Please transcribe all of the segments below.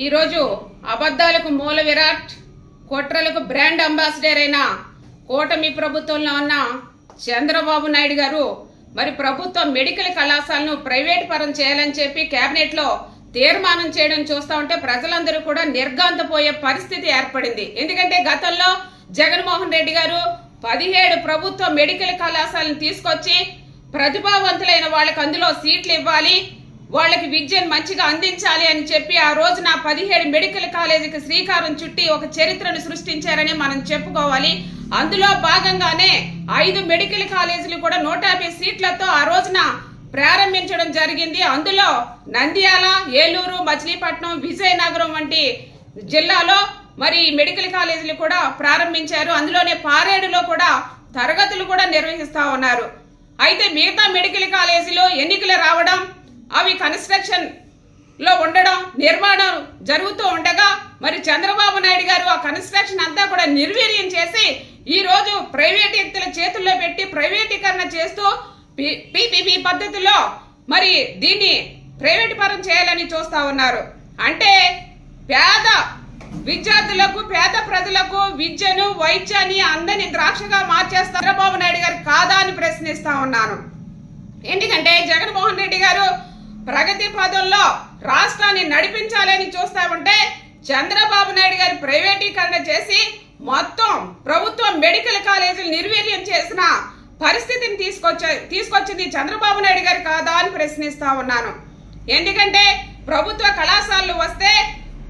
ఈరోజు అబద్ధాలకు మూల Virat, కుట్రలకు brand ambassador అయిన కూటమి ప్రభుత్వంలో ఉన్న చంద్రబాబు నాయుడు గారు మరి ప్రభుత్వ మెడికల్ కళాశాలను ప్రైవేట్ పరం చేయాలని చెప్పి కేబినెట్లో తీర్మానం చేయడం చూస్తూ ఉంటే ప్రజలందరూ కూడా నిర్ఘాంతపోయే పరిస్థితి ఏర్పడింది. ఎందుకంటే గతంలో జగన్మోహన్ రెడ్డి గారు 17 ప్రభుత్వ మెడికల్ కళాశాలను తీసుకొచ్చి ప్రతిభావంతులైన వాళ్ళకి అందులో సీట్లు ఇవ్వాలి, వాళ్ళకి విద్యను మంచిగా అందించాలి అని చెప్పి ఆ రోజున 17 మెడికల్ కాలేజీకి శ్రీకారం చుట్టి ఒక చరిత్రను సృష్టించారని మనం చెప్పుకోవాలి. అందులో భాగంగానే 5 మెడికల్ కాలేజీలు కూడా 150 సీట్లతో ఆ రోజున ప్రారంభించడం జరిగింది. అందులో నంద్యాల, ఏలూరు, మచిలీపట్నం, విజయనగరం వంటి జిల్లాలో మరి మెడికల్ కాలేజీలు కూడా ప్రారంభించారు. అందులోనే పారేడులో కూడా తరగతులు కూడా నిర్వహిస్తా ఉన్నారు. అయితే మిగతా మెడికల్ కాలేజీలో ఎన్నికలు రావడం, అవి కన్స్ట్రక్షన్ లో ఉండడం, నిర్మాణం జరుగుతూ ఉండగా మరి చంద్రబాబు నాయుడు గారు ఆ కన్స్ట్రక్షన్ అంతా కూడా నిర్వీర్యం చేసి ఈ రోజు ప్రైవేట్ వ్యక్తుల చేతుల్లో పెట్టి ప్రైవేటీకరణ చేస్తూ పీపీపీ పద్ధతిలో మరి దీన్ని ప్రైవేట్ పరం చేయాలని చూస్తా ఉన్నారు. అంటే పేద విద్యార్థులకు, పేద ప్రజలకు విద్యను, వైద్యాన్ని అందని ద్రాక్షగా మార్చేస్తారు చంద్రబాబు నాయుడు గారు కాదా అని ప్రశ్నిస్తా ఉన్నాను. ఎందుకంటే జగన్మోహన్ రెడ్డి గారు ప్రగతి పదంలో రాష్ట్రాన్ని నడిపించాలని చూస్తా ఉంటే చంద్రబాబు నాయుడు గారు ప్రైవేటీకరణ చేసి మొత్తం ప్రభుత్వ మెడికల్ కాలేజీలు నిర్వీర్యం చేసిన పరిస్థితిని తీసుకొచ్చింది చంద్రబాబు నాయుడు గారు కాదా అని ప్రశ్నిస్తా ఉన్నాను. ఎందుకంటే ప్రభుత్వ కళాశాలలు వస్తే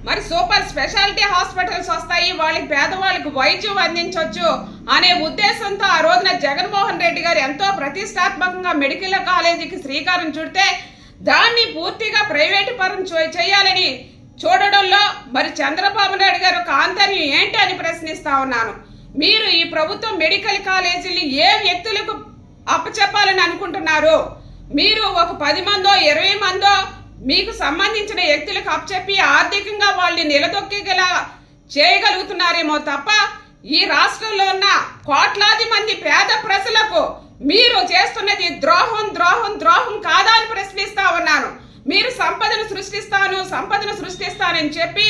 మరి సూపర్ స్పెషాలిటీ హాస్పిటల్స్ వస్తాయి, వాళ్ళకి పేదవాళ్ళకి వైద్యం అందించవచ్చు అనే ఉద్దేశంతో ఆ రోజున జగన్మోహన్ రెడ్డి గారు ఎంతో ప్రతిష్టాత్మకంగా మెడికల్ కాలేజీకి శ్రీకారం చుడితే దాన్ని పూర్తిగా ప్రైవేటు పరం చేయాలని చూడడంలో మరి చంద్రబాబు నాయుడు గారు ఒక ఆంతర్యం ఏంటి అని ప్రశ్నిస్తా ఉన్నాను. మీరు ఈ ప్రభుత్వ మెడికల్ కాలేజీలు ఏ వ్యక్తులకు అప్పచెప్పాలని అనుకుంటున్నారు? మీరు ఒక 10 మందో 20 మందో మీకు సంబంధించిన వ్యక్తులకు అప్పచెప్పి ఆర్థికంగా వాళ్ళని నిలదొక్కేలా చేయగలుగుతున్నారేమో తప్ప ఈ రాష్ట్రంలో ఉన్న కోట్లాది మంది పేద ప్రజలకు మీరు చేస్తున్నది ద్రోహం ద్రోహం ద్రోహం కాదా అని ప్రశ్నిస్తా ఉన్నాను. మీరు సంపదను సృష్టిస్తానని చెప్పి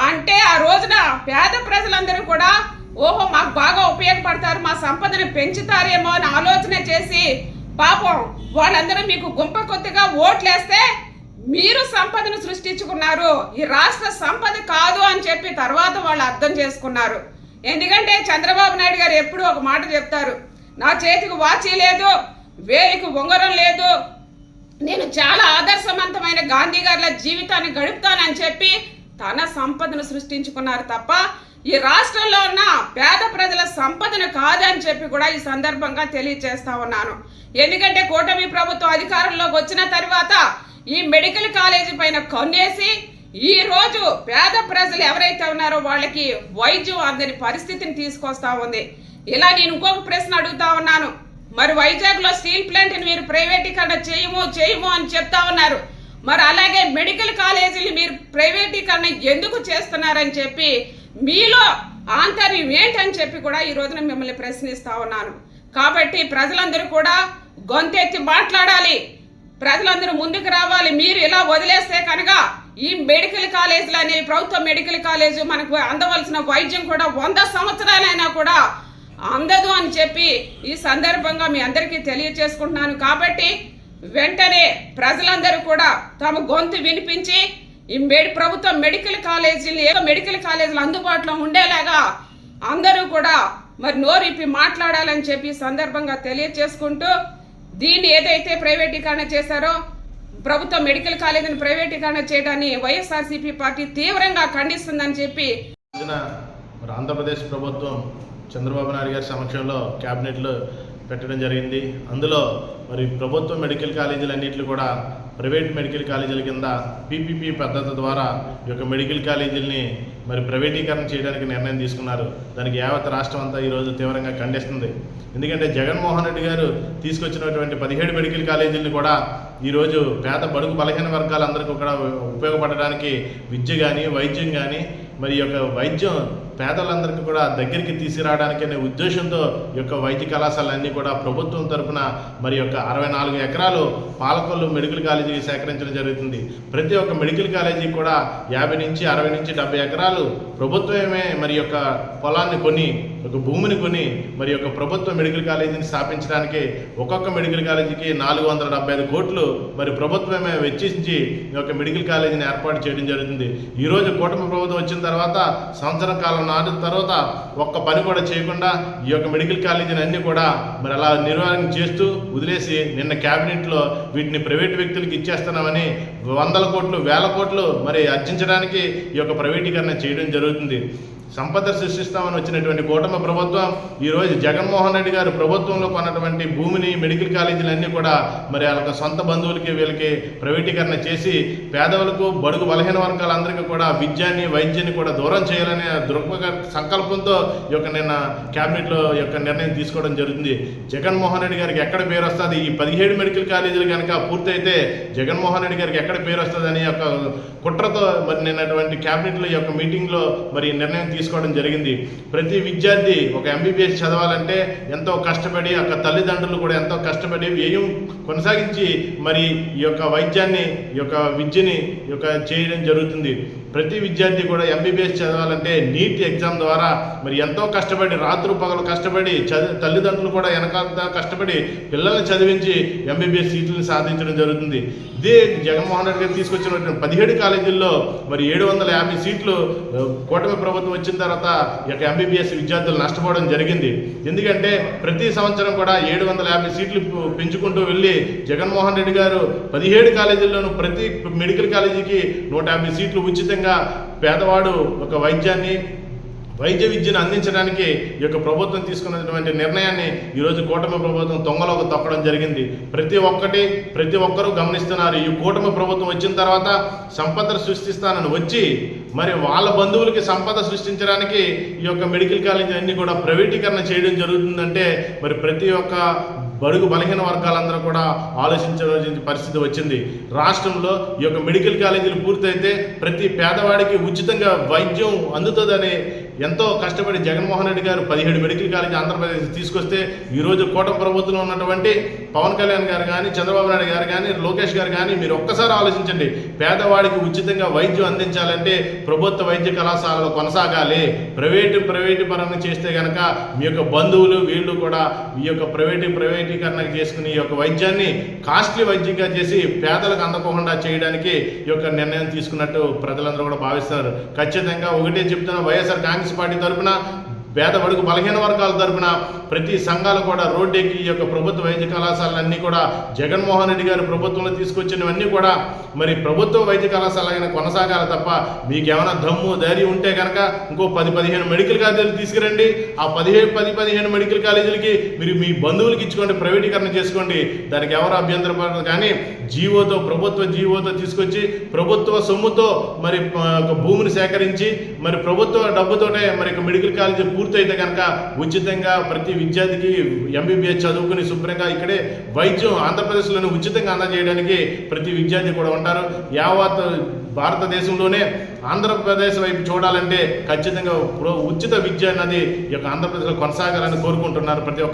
అంటే ఆ రోజున పేద ప్రజలందరూ కూడా ఓహో మాకు బాగా ఉపయోగపడతారు, మా సంపదను పెంచుతారేమో అని ఆలోచన చేసి పాపం వాళ్ళందరూ మీకు గుంప కొద్దిగా ఓట్లేస్తే మీరు సంపదను సృష్టించుకున్నారు, ఈ రాష్ట్ర సంపద కాదు అని చెప్పి తర్వాత వాళ్ళు అర్థం చేసుకున్నారు. ఎందుకంటే చంద్రబాబు నాయుడు గారు ఎప్పుడూ ఒక మాట చెప్తారు, నా చేతికి వాచి లేదు, వేలికి ఉంగరం లేదు, నేను చాలా ఆదర్శవంతమైన గాంధీ గారిల జీవితాన్ని గడుపుతానని చెప్పి తన సంపదను సృష్టించుకున్నారు తప్ప ఈ రాష్ట్రంలో ఉన్న పేద ప్రజల సంపదను కాదని చెప్పి కూడా ఈ సందర్భంగా తెలియజేస్తా ఉన్నాను. ఎందుకంటే కూటమి ప్రభుత్వం అధికారంలోకి వచ్చిన తర్వాత ఈ మెడికల్ కాలేజీ పైన కన్నేసి ఈ రోజు పేద ప్రజలు ఎవరైతే ఉన్నారో వాళ్ళకి వైద్యం అందని పరిస్థితిని తీసుకొస్తా ఉంది. ఇలా నేను ఇంకొక ప్రశ్న అడుగుతా ఉన్నాను, మరి వైజాగ్ లో స్టీల్ ప్లాంట్ ని మీరు ప్రైవేటీకరణ చేయము అని చెప్తా ఉన్నారు, మరి అలాగే మెడికల్ కాలేజీలు మీరు ప్రైవేటీకరణ ఎందుకు చేస్తున్నారని చెప్పి మీలో ఆంతర్యం ఏంటని చెప్పి కూడా ఈ రోజున మిమ్మల్ని ప్రశ్నిస్తా ఉన్నాను. కాబట్టి ప్రజలందరూ కూడా గొంతెత్తి మాట్లాడాలి, ప్రజలందరూ ముందుకు రావాలి. మీరు ఇలా వదిలేస్తే కనుక ఈ మెడికల్ కాలేజీలు అనేవి ప్రభుత్వ మెడికల్ కాలేజీ మనకు అందవలసిన వైద్యం కూడా 100 సంవత్సరాలైనా కూడా అందదు అని చెప్పి ఈ సందర్భంగా మీ అందరికీ తెలియజేసుకుంటున్నాను. కాబట్టి వెంటనే ప్రజలందరూ కూడా తమ గొంతు వినిపించి ఈ ప్రభుత్వ మెడికల్ కాలేజీలు అందుబాటులో ఉండేలాగా అందరూ కూడా మరి నోరిప్పి మాట్లాడాలని చెప్పి సందర్భంగా తెలియజేసుకుంటూ దీన్ని ఏదైతే ప్రైవేటీకరణ చేశారో ప్రభుత్వ మెడికల్ కాలేజీని ప్రైవేటీకరణ చేయడాన్ని వైఎస్ఆర్సీపీ పార్టీ తీవ్రంగా ఖండిస్తుందని చెప్పి ఆంధ్రప్రదేశ్ ప్రభుత్వం చంద్రబాబు నాయుడు గారి సమక్షంలో క్యాబినెట్లో పెట్టడం జరిగింది. అందులో మరి ప్రభుత్వ మెడికల్ కాలేజీలన్నింటినీ కూడా ప్రైవేట్ మెడికల్ కాలేజీల కింద పీపీపీ పద్ధతి ద్వారా ఈ యొక్క మెడికల్ కాలేజీలని మరి ప్రైవేటీకరణ చేయడానికి నిర్ణయం తీసుకున్నారు. దానికి యావత్ రాష్ట్రం అంతా ఈరోజు తీవ్రంగా ఖండిస్తుంది. ఎందుకంటే జగన్మోహన్ రెడ్డి గారు తీసుకొచ్చినటువంటి 17 మెడికల్ కాలేజీలను కూడా ఈరోజు పేద బడుగు బలహీన వర్గాలందరికీ కూడా ఉపయోగపడడానికి విద్య కానీ వైద్యం కానీ మరి యొక్క వైద్యం పేదలందరికీ కూడా దగ్గరికి తీసుకురావడానికి అనే ఉద్దేశంతో ఈ యొక్క వైద్య కళాశాలన్నీ కూడా ప్రభుత్వం తరపున మరి యొక్క 64 ఎకరాలు పాలకొల్లు మెడికల్ కాలేజీకి సేకరించడం జరుగుతుంది. ప్రతి ఒక్క మెడికల్ కాలేజీ కూడా 50 నుంచి 60 నుంచి 70 ఎకరాలు ప్రభుత్వమే మరి యొక్క పొలాన్ని కొని, ఒక భూమిని కొని మరి యొక్క ప్రభుత్వ మెడికల్ కాలేజీని స్థాపించడానికి ఒక్కొక్క మెడికల్ కాలేజీకి 475 కోట్లు మరి ప్రభుత్వమే వెచ్చించి ఈ యొక్క మెడికల్ కాలేజీని ఏర్పాటు చేయడం జరుగుతుంది. ఈరోజు కూటమి ప్రభుత్వం వచ్చిన తర్వాత సంవత్సరం కాలం నాటిన తర్వాత ఒక్క పని కూడా చేయకుండా ఈ యొక్క మెడికల్ కాలేజీని అన్ని కూడా మరి అలా నిర్వహణ చేస్తూ వదిలేసి నిన్న క్యాబినెట్లో వీటిని ప్రైవేట్ వ్యక్తులకు ఇచ్చేస్తున్నామని 100 కోట్లు 1000 కోట్లు మరి అర్జించడానికి ఈ యొక్క ప్రైవేటీకరణ చేయడం జరుగుతుంది. సంపద సృష్టిస్తామని వచ్చినటువంటి కూటమి ప్రభుత్వం ఈరోజు జగన్మోహన్ రెడ్డి గారు ప్రభుత్వంలో కొన్నటువంటి భూమిని, మెడికల్ కాలేజీలన్నీ కూడా మరి వాళ్ళకి సొంత బంధువులకి వీళ్ళకి ప్రైవేటీకరణ చేసి పేదలకు, బడుగు బలహీన వర్గాలందరికీ కూడా విద్యాన్ని, వైద్యాన్ని కూడా దూరం చేయాలనే దృక్పథ సంకల్పంతో ఈ యొక్క నిన్న క్యాబినెట్లో యొక్క నిర్ణయం తీసుకోవడం జరుగుతుంది. జగన్మోహన్ రెడ్డి గారికి ఎక్కడ పేరు వస్తుంది, ఈ 17 మెడికల్ కాలేజీలు కనుక పూర్తయితే జగన్మోహన్ రెడ్డి గారికి ఎక్కడ పేరు వస్తుంది అనే యొక్క కుట్రతో మరి నిన్నటువంటి క్యాబినెట్లో ఈ యొక్క మీటింగ్లో మరి నిర్ణయం తీసుకోవడం జరిగింది. ప్రతి విద్యార్థి ఒక MBBS చదవాలంటే ఎంతో కష్టపడి, అక్కడ తల్లిదండ్రులు కూడా ఎంతో కష్టపడి వ్యయం కొనసాగించి మరి ఈ యొక్క వైద్యాన్ని, ఈ యొక్క విద్యని చేయడం జరుగుతుంది. ప్రతి విద్యార్థి కూడా MBBS చదవాలంటే నీట్ ఎగ్జామ్ ద్వారా మరి ఎంతో కష్టపడి, రాత్రి పగలు కష్టపడి, తల్లిదండ్రులు కూడా వెనకాల కష్టపడి పిల్లల్ని చదివించి MBBS సీట్లను సాధించడం జరుగుతుంది. ఇదే జగన్మోహన్ రెడ్డి గారు తీసుకొచ్చినటువంటి 17 కాలేజీల్లో మరి 750 సీట్లు కూటమి ప్రభుత్వం వచ్చిన తర్వాత ఈ యొక్క MBBS విద్యార్థులు నష్టపోవడం జరిగింది. ఎందుకంటే ప్రతి సంవత్సరం కూడా 750 సీట్లు పెంచుకుంటూ వెళ్ళి జగన్మోహన్ రెడ్డి గారు 17 కాలేజీల్లోనూ ప్రతి మెడికల్ కాలేజీకి 150 సీట్లు ఉచితంగా పేదవాడు ఒక వైద్య విద్యను అందించడానికి ఈ యొక్క ప్రభుత్వం తీసుకున్నటువంటి నిర్ణయాన్ని ఈరోజు కూటమి ప్రభుత్వం తొంగలోకి తొక్కడం జరిగింది. ప్రతి ఒక్కరూ గమనిస్తున్నారు. ఈ కూటమి ప్రభుత్వం వచ్చిన తర్వాత సంపద సృష్టిస్తానని వచ్చి మరి వాళ్ళ బంధువులకి సంపద సృష్టించడానికి ఈ యొక్క మెడికల్ కాలేజీ అన్ని కూడా ప్రైవేటీకరణ చేయడం జరుగుతుందంటే మరి ప్రతి ఒక్క బడుగు బలహీన వర్గాలందరూ కూడా ఆలోచించవలసిన పరిస్థితి వచ్చింది. రాష్ట్రంలో ఈ యొక్క మెడికల్ కాలేజీలు పూర్తయితే ప్రతి పేదవాడికి ఉచితంగా వైద్యం అందుతుందని ఎంతో కష్టపడి జగన్మోహన్ రెడ్డి గారు 17 మెడికల్ కాలేజీ ఆంధ్రప్రదేశ్ తీసుకొస్తే ఈరోజు కూటమి ప్రభుత్వంలో ఉన్నటువంటి పవన్ కళ్యాణ్ గారు కానీ, చంద్రబాబు నాయుడు గారు కానీ, లోకేష్ గారు కానీ మీరు ఒక్కసారి ఆలోచించండి. పేదవాడికి ఉచితంగా వైద్యం అందించాలంటే ప్రభుత్వ వైద్య కళాశాలలు కొనసాగాలి. ప్రైవేటు పరంగా చేస్తే కనుక మీ యొక్క బంధువులు వీళ్ళు కూడా ఈ యొక్క ప్రైవేటీకరణ చేసుకుని ఈ యొక్క వైద్యాన్ని కాస్ట్లీ వైద్యంగా చేసి పేదలకు అందకుండా చేయడానికి ఈ యొక్క నిర్ణయం తీసుకున్నట్టు ప్రజలందరూ కూడా భావిస్తున్నారు. ఖచ్చితంగా ఒకటే చెప్తున్నా, వైఎస్ఆర్ కాంగ్రెస్ పార్టీ తరఫున పేద బడుగు బలహీన వర్గాల తరఫున ప్రతి సంఘాలు కూడా రోడ్డెక్కి ఈ యొక్క ప్రభుత్వ వైద్య కళాశాలన్నీ కూడా జగన్మోహన్ రెడ్డి గారు ప్రభుత్వంలో తీసుకొచ్చినవన్నీ కూడా మరి ప్రభుత్వ వైద్య కళాశాల కొనసాగాలి తప్ప మీకేమైనా దమ్ము ధైర్యం ఉంటే కనుక ఇంకో 10-15 మెడికల్ కాలేజీలు తీసుకురండి. ఆ 10-15 మెడికల్ కాలేజీలకి మీరు మీ బంధువులకి ఇచ్చుకోండి, ప్రైవేటీకరణ చేసుకోండి. దానికి ఎవరు అభ్యంతరపడదు. కానీ ప్రభుత్వ జీవోతో తీసుకొచ్చి ప్రభుత్వ సొమ్ముతో మరి భూమిని సేకరించి మరి ప్రభుత్వ డబ్బుతోనే మరి మెడికల్ కాలేజీ పూర్తయితే కనుక ఉచితంగా ప్రతి విద్యార్థికి MBBS చదువుకుని శుభ్రంగా ఇక్కడే వైద్యం ఆంధ్రప్రదేశ్లోనే ఉచితంగా అందజేయడానికి ప్రతి విద్యార్థి కూడా ఉంటారు. యావత్ భారతదేశంలోనే ఆంధ్రప్రదేశ్ వైపు చూడాలంటే ఖచ్చితంగా ఉచిత విద్య అన్నది ఈ యొక్క ఆంధ్రప్రదేశ్లో కొనసాగాలని కోరుకుంటున్నారు ప్రతి ఒక్క